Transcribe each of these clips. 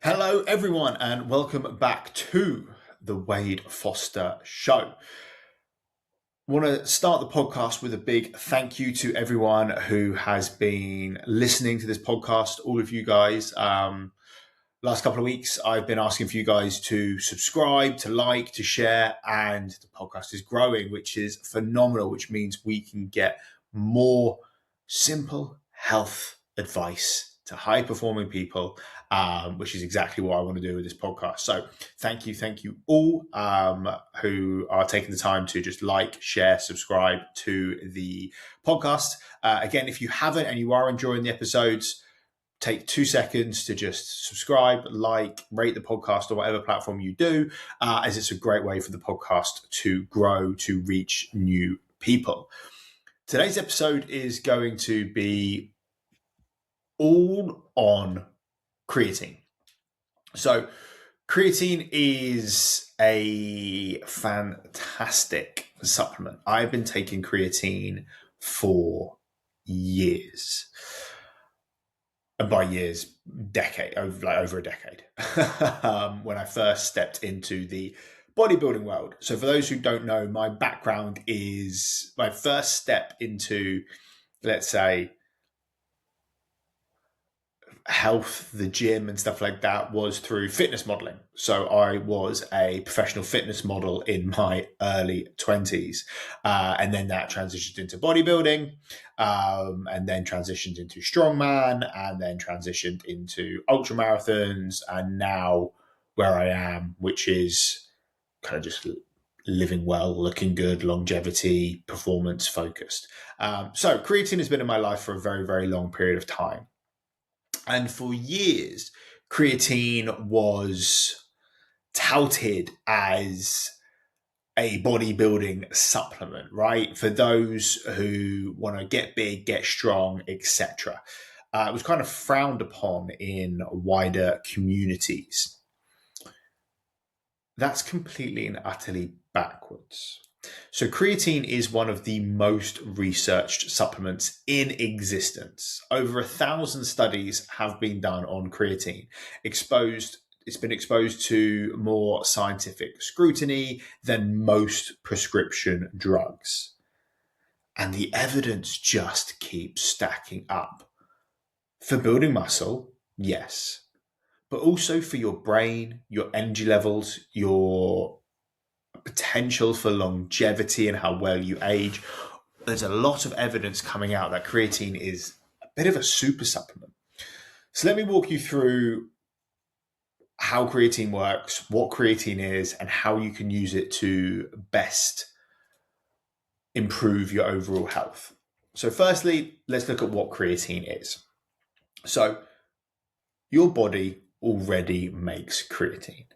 Hello, everyone, and welcome back to the Wade Foster Show. I want to start the podcast with a big thank you to everyone who has been listening to this podcast, all of you guys. Last couple of weeks, I've been asking for you guys to subscribe, to like, to share, and the podcast is growing, which is phenomenal, which means we can get more simple health advice to high-performing people, which is exactly what I want to do with this podcast. So thank you all who are taking the time to just like, share, subscribe to the podcast. Again, if you haven't and you are enjoying the episodes, take 2 seconds to just subscribe, like, rate the podcast on whatever platform you do, as it's a great way for the podcast to grow, to reach new people. Today's episode is going to be all on creatine. So creatine is a fantastic supplement. I've been taking creatine for years. And by years, over a decade, when I first stepped into the bodybuilding world. So for those who don't know, my background is my first step into, let's say, health, the gym and stuff like that was through fitness modeling. So I was a professional fitness model in my early 20s. And then that transitioned into bodybuilding, and then transitioned into strongman, and then transitioned into ultra marathons. And now where I am, which is kind of just living well, looking good, longevity, performance focused. So creatine has been in my life for a very, very long period of time. And for years, creatine was touted as a bodybuilding supplement, right? For those who want to get big, get strong, etc. It was kind of frowned upon in wider communities. That's completely and utterly backwards. So creatine is one of the most researched supplements in existence. Over 1,000 studies have been done on creatine. It's been exposed to more scientific scrutiny than most prescription drugs. And the evidence just keeps stacking up. For building muscle, yes. But also for your brain, your energy levels, your potential for longevity and how well you age. There's a lot of evidence coming out that creatine is a bit of a super supplement. So let me walk you through how creatine works, what creatine is, and how you can use it to best improve your overall health. So firstly, let's look at what creatine is. So your body already makes creatine.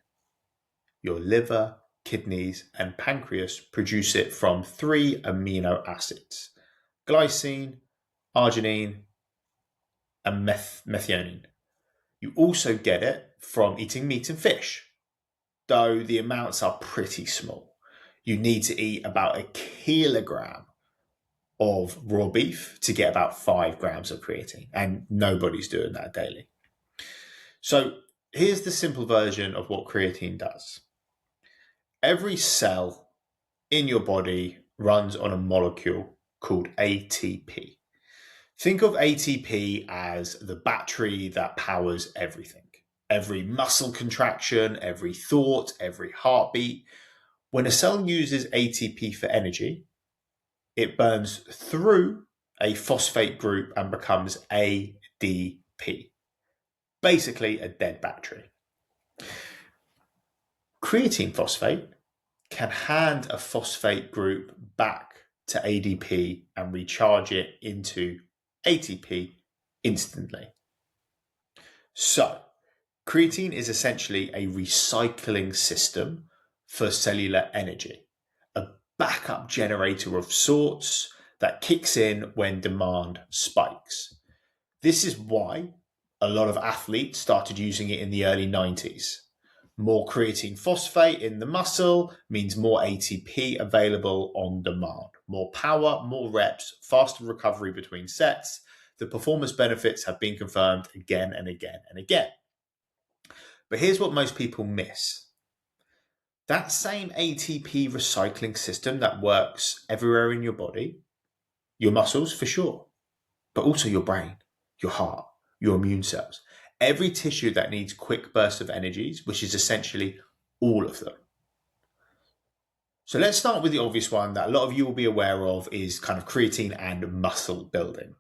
Your liver, kidneys, and pancreas produce it from 3 amino acids: glycine, arginine, and methionine. You also get it from eating meat and fish, though the amounts are pretty small. You need to eat about 1 kilogram of raw beef to get about 5 grams of creatine, and nobody's doing that daily. So here's the simple version of what creatine does. Every cell in your body runs on a molecule called ATP. Think of ATP as the battery that powers everything. Every muscle contraction, every thought, every heartbeat. When a cell uses ATP for energy, it burns through a phosphate group and becomes ADP. Basically a dead battery. Creatine phosphate can hand a phosphate group back to ADP and recharge it into ATP instantly. So, creatine is essentially a recycling system for cellular energy, a backup generator of sorts that kicks in when demand spikes. This is why a lot of athletes started using it in the early 90s. More creatine phosphate in the muscle means more ATP available on demand. More power, more reps, faster recovery between sets. The performance benefits have been confirmed again and again and again. But here's what most people miss. That same ATP recycling system that works everywhere in your body, your muscles for sure, but also your brain, your heart, your immune cells, every tissue that needs quick bursts of energies, which is essentially all of them. So let's start with the obvious one that a lot of you will be aware of is kind of creatine and muscle building.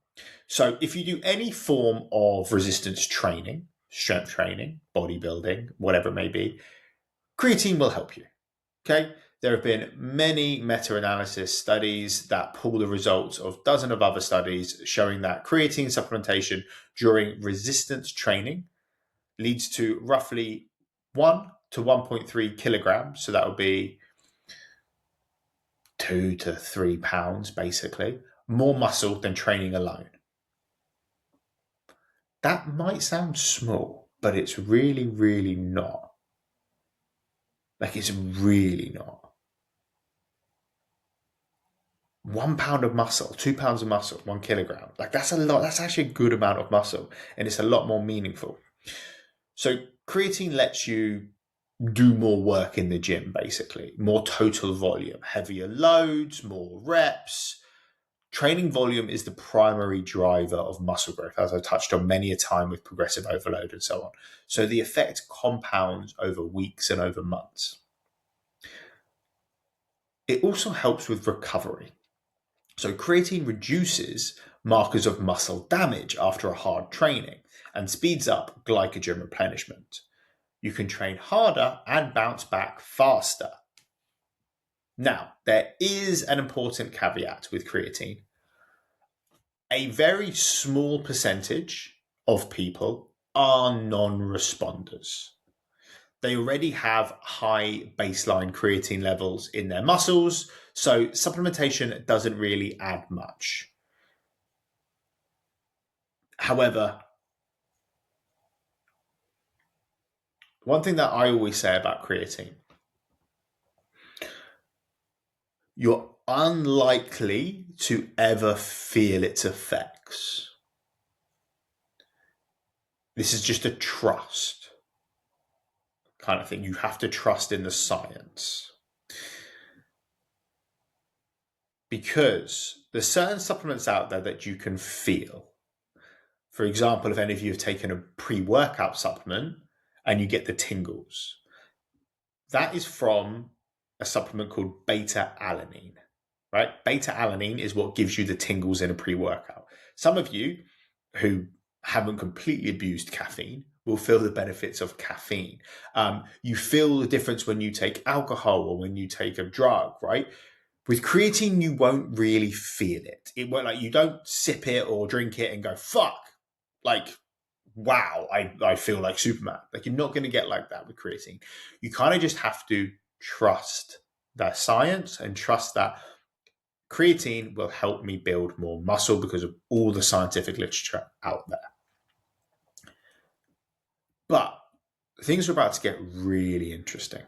So if you do any form of resistance training, strength training, bodybuilding, whatever it may be, creatine will help you. Okay. There have been many meta-analysis studies that pull the results of dozens of other studies showing that creatine supplementation during resistance training leads to roughly 1 to 1.3 kilograms. So that would be 2 to 3 pounds, basically, more muscle than training alone. That might sound small, but it's really, really not. Like, it's really not. 1 pound of muscle, 2 pounds of muscle, 1 kilogram. Like, that's a lot. That's actually a good amount of muscle, and it's a lot more meaningful. So creatine lets you do more work in the gym, basically, more total volume, heavier loads, more reps. Training volume is the primary driver of muscle growth, as I touched on many a time with progressive overload and so on. So the effect compounds over weeks and over months. It also helps with recovery. So creatine reduces markers of muscle damage after a hard training and speeds up glycogen replenishment. You can train harder and bounce back faster. Now, there is an important caveat with creatine. A very small percentage of people are non-responders. They already have high baseline creatine levels in their muscles, so supplementation doesn't really add much. However, one thing that I always say about creatine, you're unlikely to ever feel its effects. This is just a trust kind of thing. You have to trust in the science. Because there's certain supplements out there that you can feel. For example, if any of you have taken a pre-workout supplement and you get the tingles, that is from a supplement called beta-alanine, right? Beta-alanine is what gives you the tingles in a pre-workout. Some of you who haven't completely abused caffeine will feel the benefits of caffeine. You feel the difference when you take alcohol or when you take a drug, right? With creatine, you won't really feel it. It won't, like, you don't sip it or drink it and go, fuck, like, wow, I feel like Superman. Like, you're not going to get like that with creatine. You kind of just have to trust that science and trust that creatine will help me build more muscle because of all the scientific literature out there. But things are about to get really interesting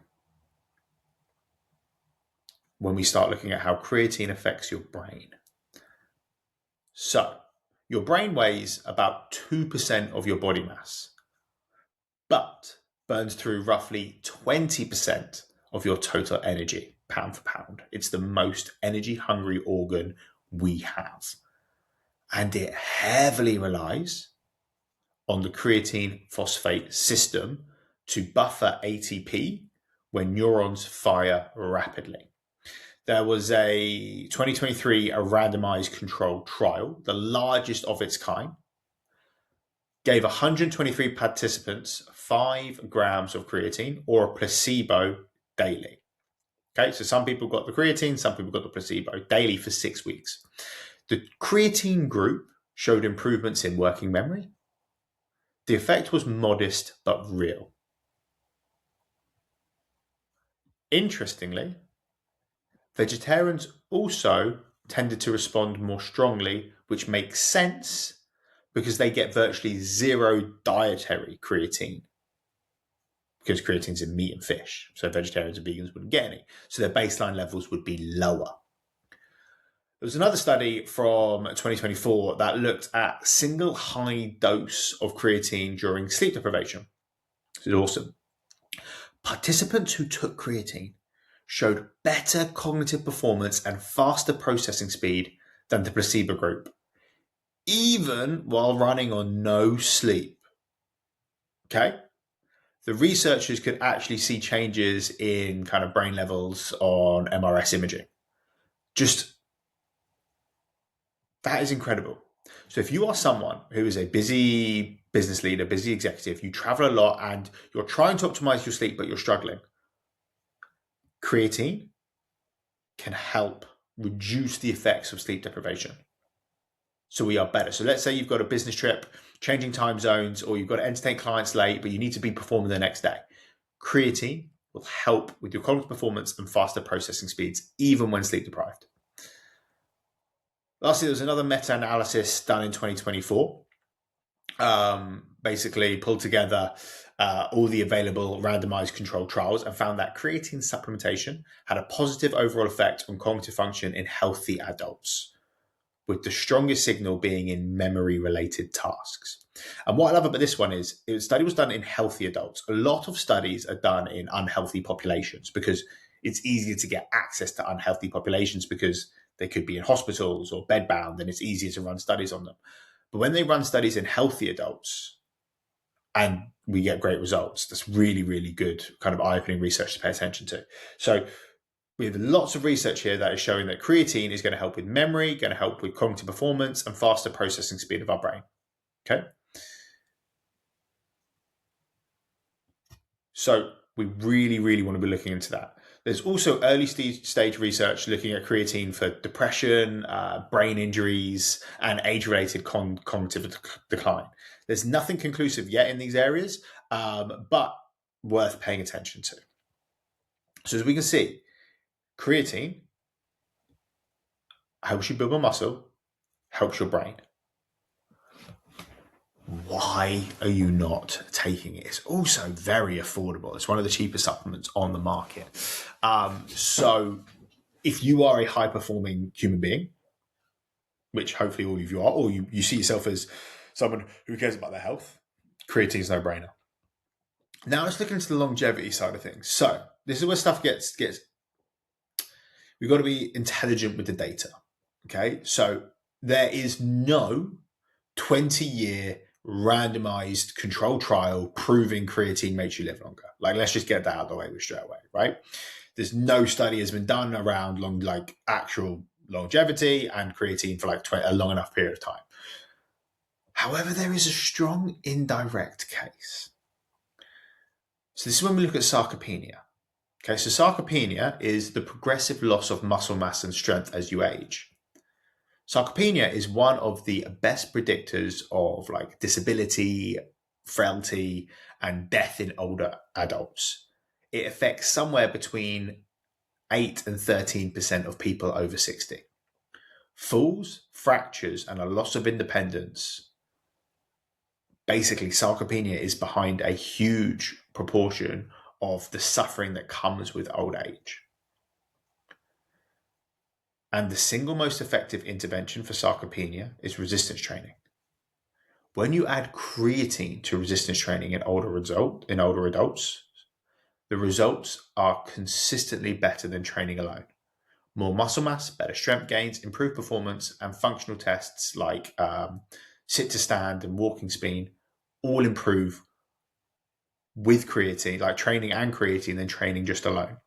when we start looking at how creatine affects your brain. So, your brain weighs about 2% of your body mass, but burns through roughly 20% of your total energy, pound for pound. It's the most energy-hungry organ we have. And it heavily relies on the creatine phosphate system to buffer ATP when neurons fire rapidly. There was a 2023 randomized controlled trial, the largest of its kind, gave 123 participants 5 grams of creatine or a placebo daily. Okay, so some people got the creatine, some people got the placebo daily for 6 weeks. The creatine group showed improvements in working memory. The effect was modest but real. Interestingly, vegetarians also tended to respond more strongly, which makes sense because they get virtually zero dietary creatine because creatine's in meat and fish. So vegetarians and vegans wouldn't get any. So their baseline levels would be lower. There was another study from 2024 that looked at single high dose of creatine during sleep deprivation. This is awesome. Participants who took creatine showed better cognitive performance and faster processing speed than the placebo group, even while running on no sleep. Okay? The researchers could actually see changes in kind of brain levels on MRS imaging. Just that is incredible. So if you are someone who is a busy business leader, busy executive, you travel a lot and you're trying to optimize your sleep, but you're struggling, creatine can help reduce the effects of sleep deprivation. So we are better. So let's say you've got a business trip, changing time zones, or you've got to entertain clients late, but you need to be performing the next day. Creatine will help with your cognitive performance and faster processing speeds, even when sleep deprived. Lastly, there was another meta-analysis done in 2024. Basically pulled together all the available randomized controlled trials and found that creatine supplementation had a positive overall effect on cognitive function in healthy adults, with the strongest signal being in memory-related tasks. And what I love about this one is the study was done in healthy adults. A lot of studies are done in unhealthy populations because it's easier to get access to unhealthy populations because they could be in hospitals or bedbound, and it's easier to run studies on them. But when they run studies in healthy adults and we get great results, that's really, really good kind of eye-opening research to pay attention to. So we have lots of research here that is showing that creatine is going to help with memory, going to help with cognitive performance and faster processing speed of our brain. Okay. So we really, really want to be looking into that. There's also early stage research looking at creatine for depression, brain injuries, and age-related cognitive decline. There's nothing conclusive yet in these areas, but worth paying attention to. So as we can see, creatine helps you build more muscle, helps your brain. Why are you not taking it? It's also very affordable. It's one of the cheapest supplements on the market. So if you are a high-performing human being, which hopefully all of you are, or you see yourself as someone who cares about their health, creatine is no-brainer. Now let's look into the longevity side of things. So this is where stuff gets we've got to be intelligent with the data. Okay, so there is no 20-year randomized controlled trial proving creatine makes you live longer. Like, let's just get that out of the way straight away, right? There's no study has been done around actual longevity and creatine for a long enough period of time. However, there is a strong indirect case. So this is when we look at sarcopenia. Okay, so sarcopenia is the progressive loss of muscle mass and strength as you age. Sarcopenia is one of the best predictors of disability, frailty, and death in older adults. It affects somewhere between 8 and 13% of people over 60. Falls, fractures, and a loss of independence. Basically, sarcopenia is behind a huge proportion of the suffering that comes with old age. And the single most effective intervention for sarcopenia is resistance training. When you add creatine to resistance training in older adults, the results are consistently better than training alone. More muscle mass, better strength gains, improved performance, and functional tests like sit to stand and walking speed all improve with creatine, like training and creatine than training just alone.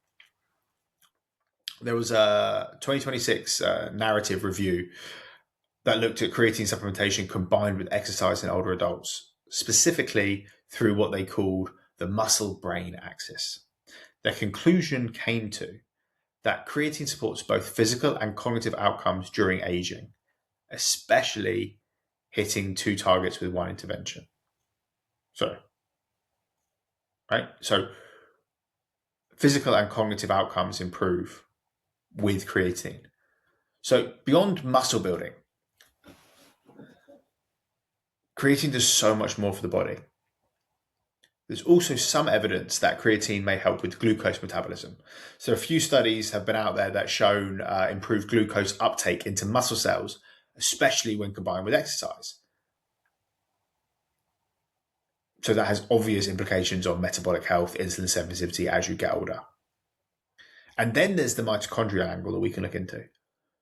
There was a 2026 narrative review that looked at creatine supplementation combined with exercise in older adults, specifically through what they called the muscle-brain axis. Their conclusion came to that creatine supports both physical and cognitive outcomes during aging, especially hitting two targets with one intervention. So physical and cognitive outcomes improve with creatine. So beyond muscle building, creatine does so much more for the body. There's also some evidence that creatine may help with glucose metabolism. So a few studies have been out there that shown improved glucose uptake into muscle cells, especially when combined with exercise. So that has obvious implications on metabolic health, insulin sensitivity as you get older. And then there's the mitochondrial angle that we can look into.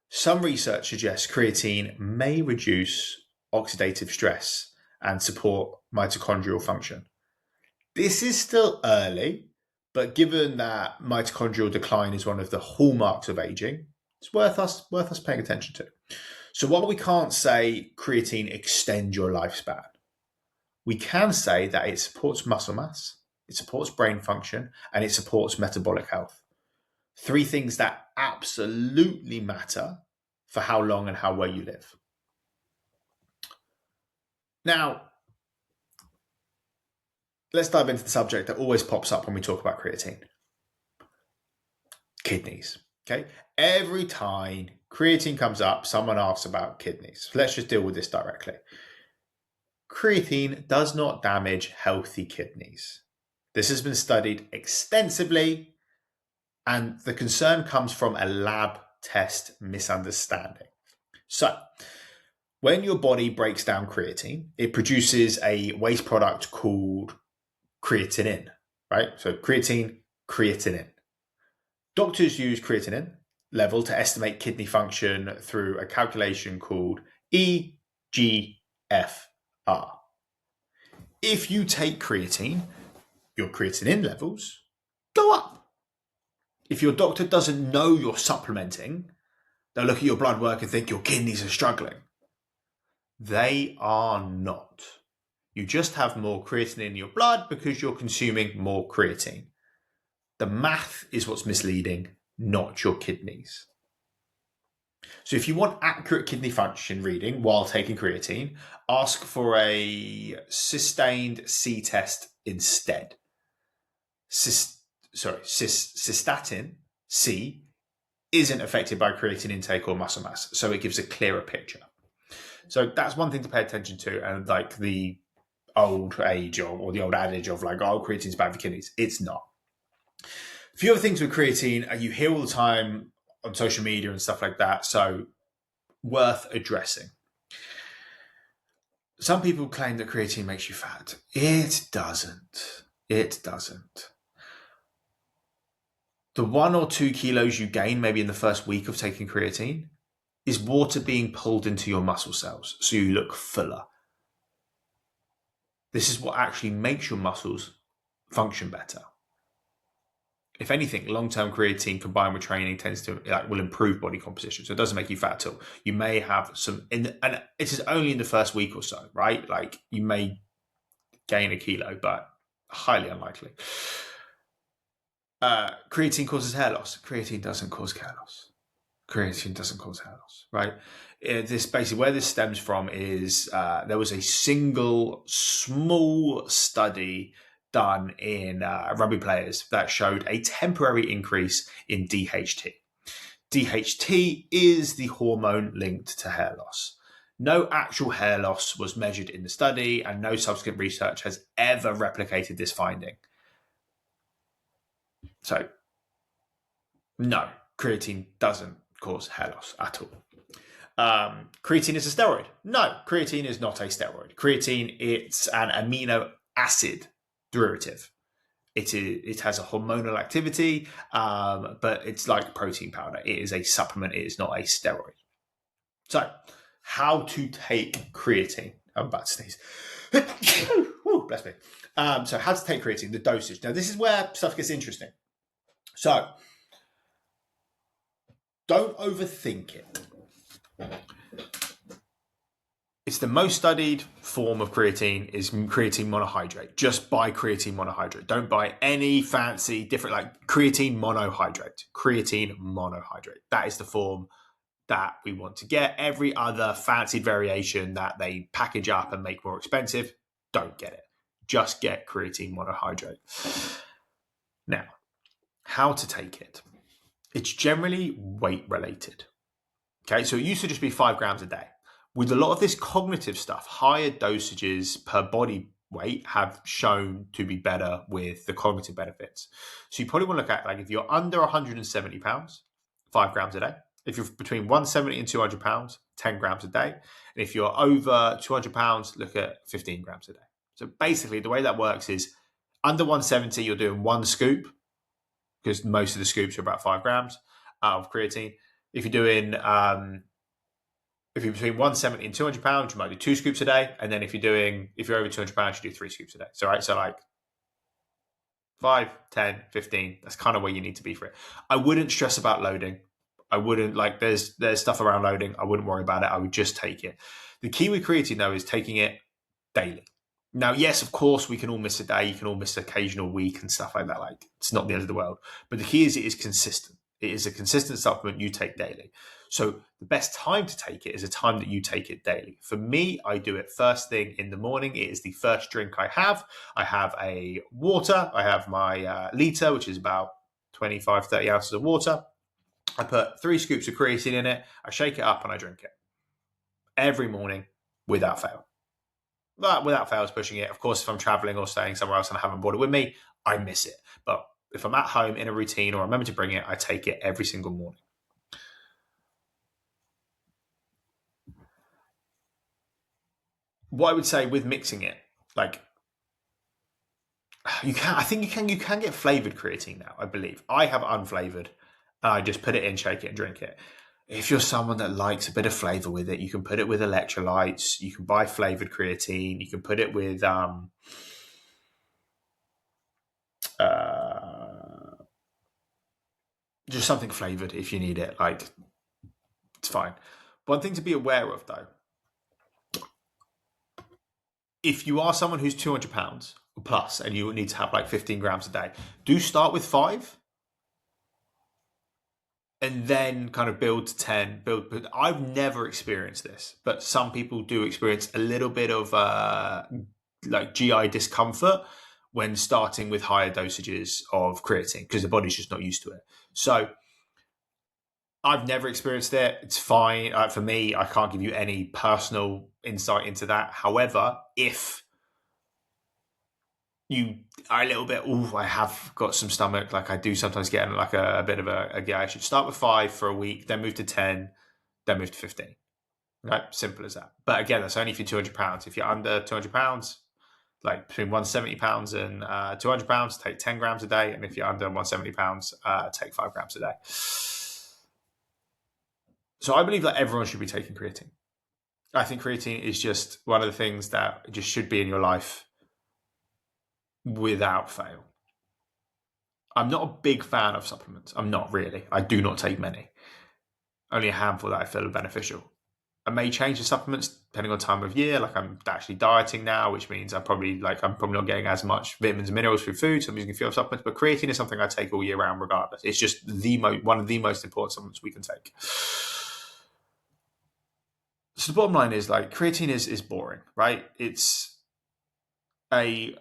Some research suggests creatine may reduce oxidative stress and support mitochondrial function. This is still early, but given that mitochondrial decline is one of the hallmarks of aging, it's worth us paying attention to. So while we can't say creatine extends your lifespan, we can say that it supports muscle mass, it supports brain function, and it supports metabolic health. Three things that absolutely matter for how long and how well you live. Now, let's dive into the subject that always pops up when we talk about creatine. Kidneys. Okay. Every time creatine comes up, someone asks about kidneys. Let's just deal with this directly. Creatine does not damage healthy kidneys. This has been studied extensively, and the concern comes from a lab test misunderstanding. So, when your body breaks down creatine, it produces a waste product called creatinine, right? So creatine, creatinine. Doctors use creatinine level to estimate kidney function through a calculation called EGFR. If you take creatine, your creatinine levels go up. If your doctor doesn't know you're supplementing, they'll look at your blood work and think your kidneys are struggling. They are not. You just have more creatine in your blood because you're consuming more creatine. The math is what's misleading, not your kidneys. So if you want accurate kidney function reading while taking creatine, ask for a sustained C test instead. Cystatin C isn't affected by creatine intake or muscle mass, so it gives a clearer picture. So that's one thing to pay attention to, and like the old age or the old adage of like, oh, creatine's bad for kidneys. It's not. A few other things with creatine, you hear all the time on social media and stuff like that, so worth addressing. Some people claim that creatine makes you fat. It doesn't. It doesn't. The 1 or 2 kilos you gain maybe in the first week of taking creatine is water being pulled into your muscle cells, so you look fuller. This is what actually makes your muscles function better. If anything, long-term creatine combined with training will improve body composition. So it doesn't make you fat at all. You may have some, and it is only in the first week or so, right? Like you may gain a kilo, but highly unlikely. Creatine causes hair loss. Creatine doesn't cause hair loss. Creatine doesn't cause hair loss, right? This basically where this stems from is there was a single small study done in rugby players that showed a temporary increase in DHT. DHT is the hormone linked to hair loss. No actual hair loss was measured in the study, and no subsequent research has ever replicated this finding. So, no, creatine doesn't cause hair loss at all. Creatine is a steroid. No, creatine is not a steroid. Creatine, it's an amino acid derivative. It has a hormonal activity, but it's like protein powder. It is a supplement. It is not a steroid. So, how to take creatine? I'm about to sneeze. Ooh, bless me. So, how to take creatine? The dosage. Now, this is where stuff gets interesting. So, don't overthink it. It's the most studied form of creatine is creatine monohydrate. Just buy creatine monohydrate. Don't buy any fancy different like creatine monohydrate. Creatine monohydrate. That is the form that we want to get. Every other fancied variation that they package up and make more expensive, don't get it. Just get creatine monohydrate. Now, how to take it? It's generally weight related. Okay, so it used to just be 5 grams a day. With a lot of this cognitive stuff, higher dosages per body weight have shown to be better with the cognitive benefits. So you probably want to look at like if you're under 170 pounds, 5 grams a day. If you're between 170 and 200 pounds, 10 grams a day. And if you're over 200 pounds, look at 15 grams a day. So basically, the way that works is under 170, you're doing one scoop, because most of the scoops are about 5 grams of creatine. If you're doing, if you're between 170 and 200 pounds, you might do 2 scoops a day. And then if you're over 200 pounds, you do 3 scoops a day. So, right, so like 5, 10, 15. That's kind of where you need to be for it. I wouldn't stress about loading. I wouldn't there's stuff around loading. I wouldn't worry about it. I would just take it. The key with creatine though is taking it daily. Now, yes, of course, we can all miss a day. You can all miss an occasional week and stuff like that. Like, it's not the end of the world. But the key is it is consistent. It is a consistent supplement you take daily. So the best time to take it is a time that you take it daily. For me, I do it first thing in the morning. It is the first drink I have. I have a water. I have my litre, which is about 25, 30 ounces of water. I put 3 scoops of creatine in it. I shake it up and I drink it every morning without fail. But without fail, pushing it. Of course, if I'm traveling or staying somewhere else and I haven't brought it with me, I miss it. But if I'm at home in a routine or I remember to bring it, I take it every single morning. What I would say with mixing it, like you can get flavored creatine now, I believe. I have unflavored. I just put it in, shake it, and drink it. If you're someone that likes a bit of flavor with it, you can put it with electrolytes. You can buy flavored creatine. You can put it with just something flavored if you need it. Like, it's fine. One thing to be aware of though, if you are someone who's 200 pounds plus and you need to have like 15 grams a day, do start with 5. And then kind of build to 10. I've never experienced this, but some people do experience a little bit of like GI discomfort when starting with higher dosages of creatine because the body's just not used to it. So I've never experienced it. It's fine. For me, I can't give you any personal insight into that. However, if you are a little bit, I have got some stomach, like I do sometimes get like a bit of a yeah, I should start with 5 for a week, then move to 10, then move to 15. Right? Simple as that. But again, that's only for 200 pounds. If you're under 200 pounds, like between 170 pounds and 200 pounds, take 10 grams a day. And if you're under 170 pounds, take 5 grams a day. So I believe that everyone should be taking creatine. I think creatine is just one of the things that just should be in your life without fail. I'm not a big fan of supplements. I'm not really. I do not take many. Only a handful that I feel are beneficial. I may change the supplements depending on time of year. Like I'm actually dieting now, which means I'm probably not getting as much vitamins and minerals through food, so I'm using a few supplements. But creatine is something I take all year round, regardless. It's just one of the most important supplements we can take. So the bottom line is creatine is boring, right? It's a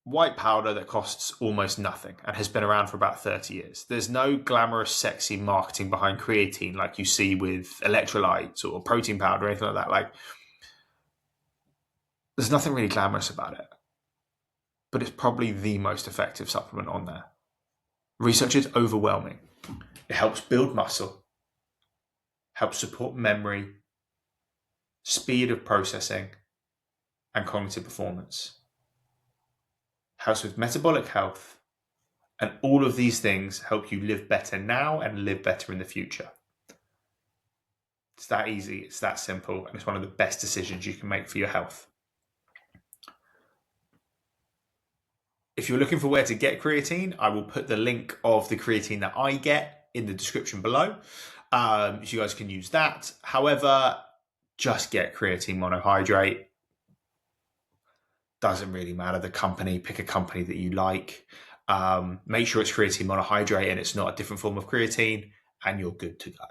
white powder that costs almost nothing and has been around for about 30 years. There's no glamorous, sexy marketing behind creatine like you see with electrolytes or protein powder or anything like that. There's nothing really glamorous about it. But it's probably the most effective supplement on there. Research is overwhelming. It helps build muscle, helps support memory, speed of processing, and cognitive performance. Helps with metabolic health, and all of these things help you live better now and live better in the future. It's that easy, it's that simple, and it's one of the best decisions you can make for your health. If you're looking for where to get creatine, I will put the link of the creatine that I get in the description below. So you guys can use that. However, just get creatine monohydrate. Doesn't really matter the company. Pick a company that you like. Make sure it's creatine monohydrate and it's not a different form of creatine, and you're good to go.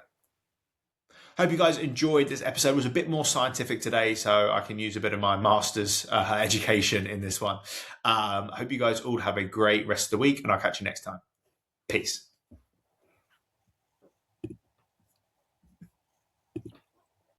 Hope you guys enjoyed this episode. It was a bit more scientific today, so I can use a bit of my master's education in this one. Hope you guys all have a great rest of the week, and I'll catch you next time. Peace.